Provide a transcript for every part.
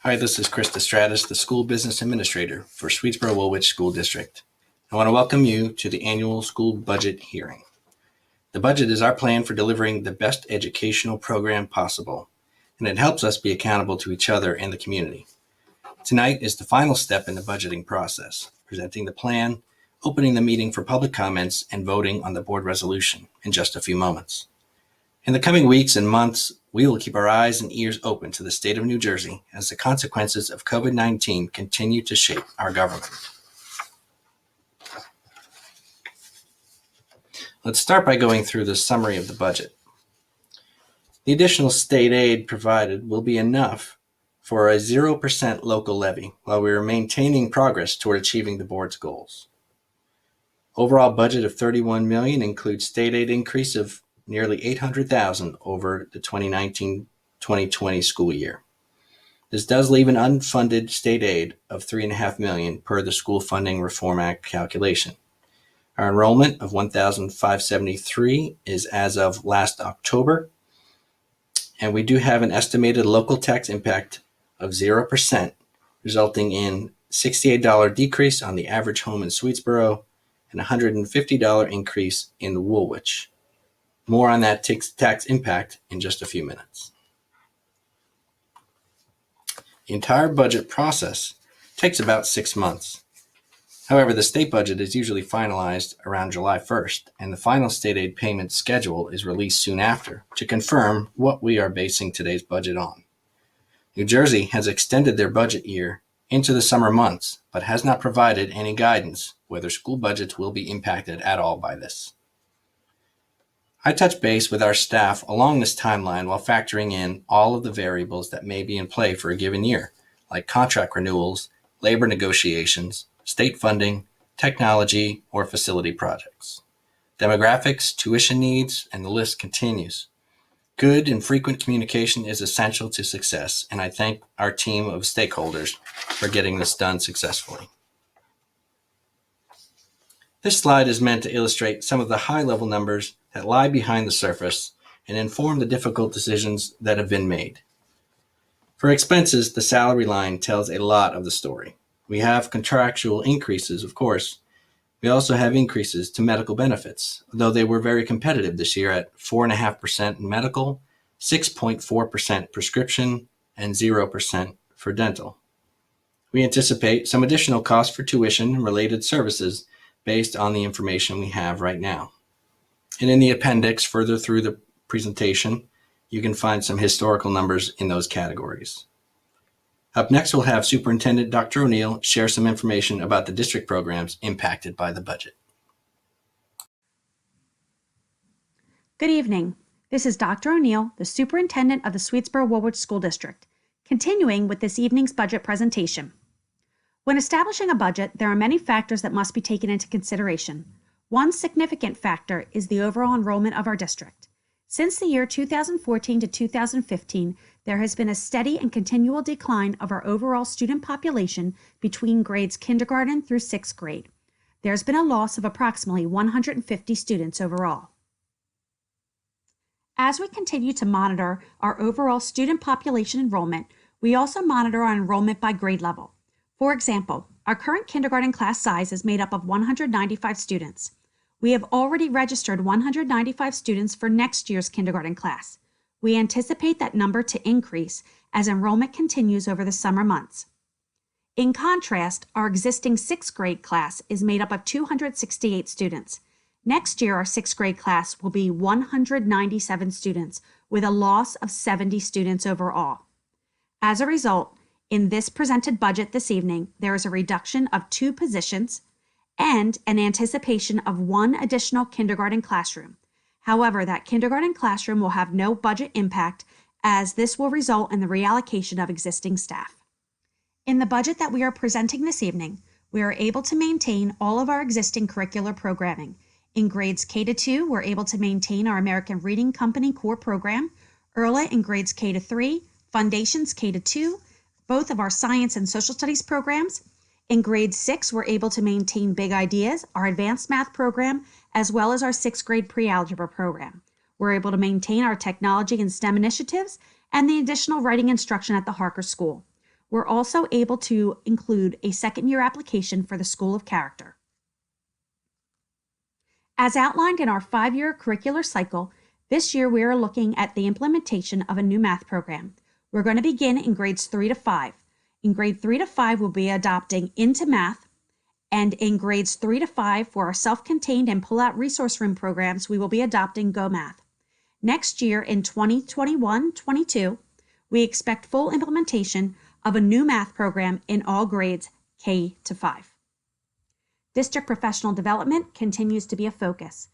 Hi, this is Krista Stratus, the School Business Administrator for Swedesboro-Woolwich School District. I want to welcome you to the annual school budget hearing. The budget is our plan for delivering the best educational program possible, and it helps us be accountable to each other and the community. Tonight is the final step in the budgeting process, presenting the plan, opening the meeting for public comments, and voting on the board resolution in just a few moments. In the coming weeks and months, we will keep our eyes and ears open to the state of New Jersey as the consequences of COVID-19 continue to shape our government. Let's start by going through the summary of the budget. The additional state aid provided will be enough for a 0% local levy while we are maintaining progress toward achieving the board's goals. Overall budget of $31 million includes state aid increase of nearly $800,000 over the 2019-2020 school year. This does leave an unfunded state aid of $3.5 million per the School Funding Reform Act calculation. Our enrollment of 1,573 is as of last October, and we do have an estimated local tax impact of 0%, resulting in $68 decrease on the average home in Swedesboro and $150 increase in Woolwich. More on that tax impact in just a few minutes. The entire budget process takes about 6 months. However, the state budget is usually finalized around July 1st, and the final state aid payment schedule is released soon after to confirm what we are basing today's budget on. New Jersey has extended their budget year into the summer months, but has not provided any guidance whether school budgets will be impacted at all by this. I touch base with our staff along this timeline while factoring in all of the variables that may be in play for a given year, like contract renewals, labor negotiations, state funding, technology, or facility projects. Demographics, tuition needs, and the list continues. Good and frequent communication is essential to success, and I thank our team of stakeholders for getting this done successfully. This slide is meant to illustrate some of the high-level numbers that lie behind the surface and inform the difficult decisions that have been made. For expenses, the salary line tells a lot of the story. We have contractual increases, of course. We also have increases to medical benefits, though they were very competitive this year at 4.5% in medical, 6.4% prescription, and 0% for dental. We anticipate some additional costs for tuition and related services based on the information we have right now. And in the appendix further through the presentation, you can find some historical numbers in those categories. Up next, we'll have Superintendent Dr. O'Neill share some information about the district programs impacted by the budget. Good evening. This is Dr. O'Neill, the Superintendent of the Swedesboro-Woolwich School District, continuing with this evening's budget presentation. When establishing a budget, there are many factors that must be taken into consideration. One significant factor is the overall enrollment of our district. Since the year 2014 to 2015, there has been a steady and continual decline of our overall student population between grades kindergarten through 6th grade. There's been a loss of approximately 150 students overall. As we continue to monitor our overall student population enrollment, we also monitor our enrollment by grade level. For example, our current kindergarten class size is made up of 195 students. We have already registered 195 students for next year's kindergarten class. We anticipate that number to increase as enrollment continues over the summer months. In contrast, our existing 6th grade class is made up of 268 students. Next year, our 6th grade class will be 197 students with a loss of 70 students overall. As a result, in this presented budget this evening, there is a reduction of 2 positions and an anticipation of 1 additional kindergarten classroom. However, that kindergarten classroom will have no budget impact as this will result in the reallocation of existing staff. In the budget that we are presenting this evening, we are able to maintain all of our existing curricular programming. In grades K-2, we're able to maintain our American Reading Company core program, EARLA in grades K-3, Foundations K-2, both of our science and social studies programs. In grade 6, we're able to maintain Big Ideas, our advanced math program, as well as our 6th grade pre-algebra program. We're able to maintain our technology and STEM initiatives and the additional writing instruction at the Harker School. We're also able to include a second-year application for the School of Character. As outlined in our 5-year curricular cycle, this year we are looking at the implementation of a new math program. We're going to begin in grades 3 to 5. In grade 3 to 5, we'll be adopting Into Math, and in grades 3 to 5, for our self-contained and pull-out resource room programs, we will be adopting Go Math. Next year, in 2021-22, we expect full implementation of a new math program in all grades K to 5. District professional development continues to be a focus.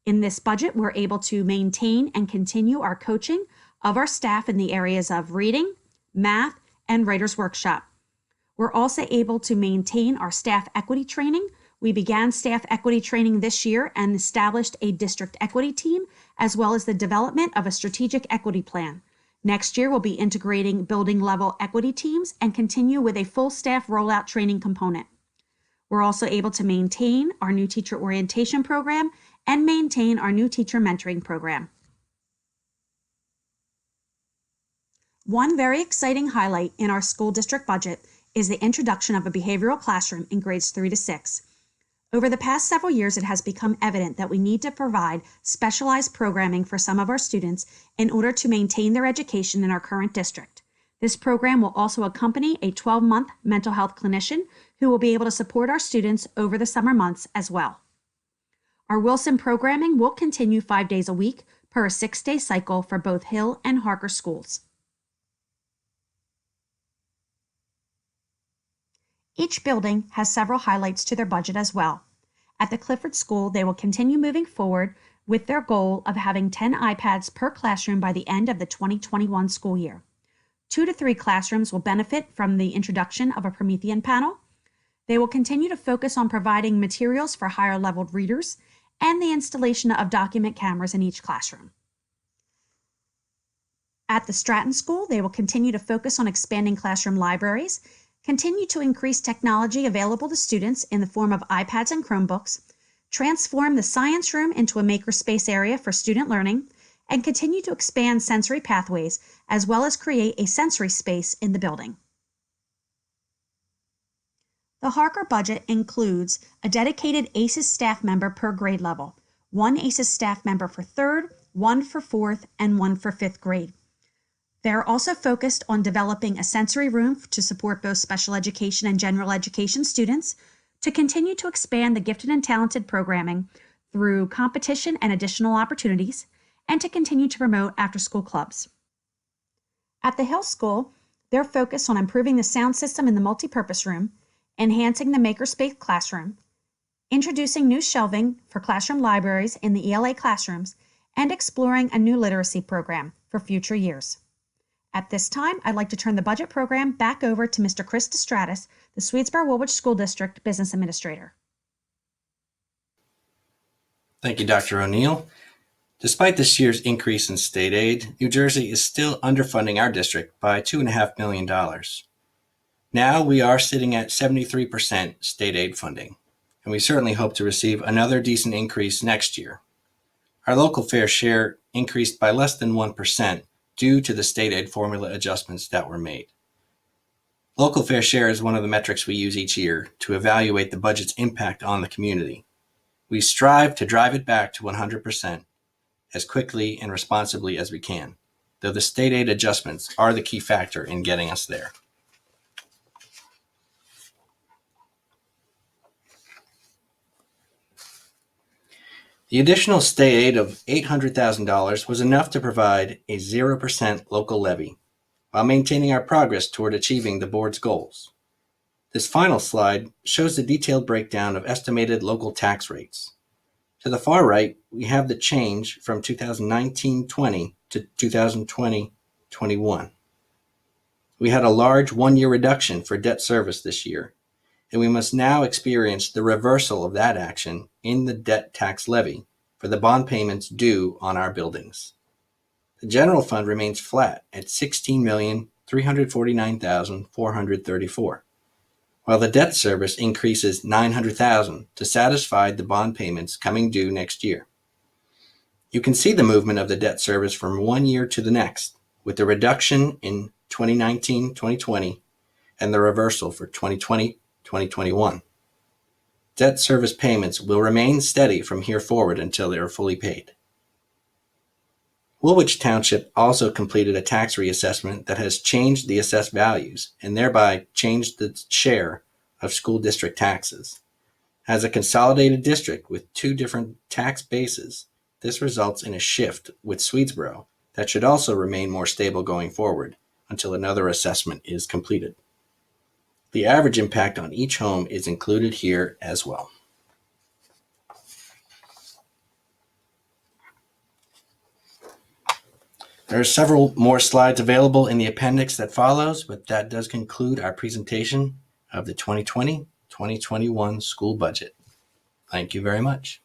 In this budget, we're able to maintain and continue our coaching of our staff in the areas of reading, math, and writer's workshop. We're also able to maintain our staff equity training. We began staff equity training this year and established a district equity team, as well as the development of a strategic equity plan. Next year, we'll be integrating building level equity teams and continue with a full staff rollout training component. We're also able to maintain our new teacher orientation program and maintain our new teacher mentoring program. One very exciting highlight in our school district budget is the introduction of a behavioral classroom in grades 3 to 6. Over the past several years, it has become evident that we need to provide specialized programming for some of our students in order to maintain their education in our current district. This program will also accompany a 12-month mental health clinician who will be able to support our students over the summer months as well. Our Wilson programming will continue 5 days a week per a 6-day cycle for both Hill and Harker schools. Each building has several highlights to their budget as well. At the Clifford School, they will continue moving forward with their goal of having 10 iPads per classroom by the end of the 2021 school year. 2 to 3 classrooms will benefit from the introduction of a Promethean panel. They will continue to focus on providing materials for higher leveled readers and the installation of document cameras in each classroom. At the Stratton School, they will continue to focus on expanding classroom libraries, continue to increase technology available to students in the form of iPads and Chromebooks, transform the science room into a makerspace area for student learning, and continue to expand sensory pathways, as well as create a sensory space in the building. The Harker budget includes a dedicated ACES staff member per grade level, 1 ACES staff member for 3rd, 1 for 4th, and 1 for 5th grade. They are also focused on developing a sensory room to support both special education and general education students, to continue to expand the gifted and talented programming through competition and additional opportunities, and to continue to promote after-school clubs. At the Hill School, they're focused on improving the sound system in the multipurpose room, enhancing the makerspace classroom, introducing new shelving for classroom libraries in the ELA classrooms, and exploring a new literacy program for future years. At this time, I'd like to turn the budget program back over to Mr. Chris DeStratis, the Swedesboro-Woolwich School District Business Administrator. Thank you, Dr. O'Neill. Despite this year's increase in state aid, New Jersey is still underfunding our district by $2.5 million. Now we are sitting at 73% state aid funding, and we certainly hope to receive another decent increase next year. Our local fair share increased by less than 1% due to the state aid formula adjustments that were made. Local fair share is one of the metrics we use each year to evaluate the budget's impact on the community. We strive to drive it back to 100% as quickly and responsibly as we can, though the state aid adjustments are the key factor in getting us there. The additional state aid of $800,000 was enough to provide a 0% local levy while maintaining our progress toward achieving the board's goals. This final slide shows the detailed breakdown of estimated local tax rates. To the far right, we have the change from 2019-20 to 2020-21. We had a large one-year reduction for debt service this year, and we must now experience the reversal of that action in the debt tax levy for the bond payments due on our buildings. The general fund remains flat at $16,349,434, while the debt service increases $900,000 to satisfy the bond payments coming due next year. You can see the movement of the debt service from one year to the next, with the reduction in 2019-2020 and the reversal for 2020-2021. Debt service payments will remain steady from here forward until they are fully paid. Woolwich Township also completed a tax reassessment that has changed the assessed values and thereby changed the share of school district taxes. As a consolidated district with two different tax bases, this results in a shift with Swedesboro that should also remain more stable going forward until another assessment is completed. The average impact on each home is included here as well. There are several more slides available in the appendix that follows, but that does conclude our presentation of the 2020-2021 school budget. Thank you very much.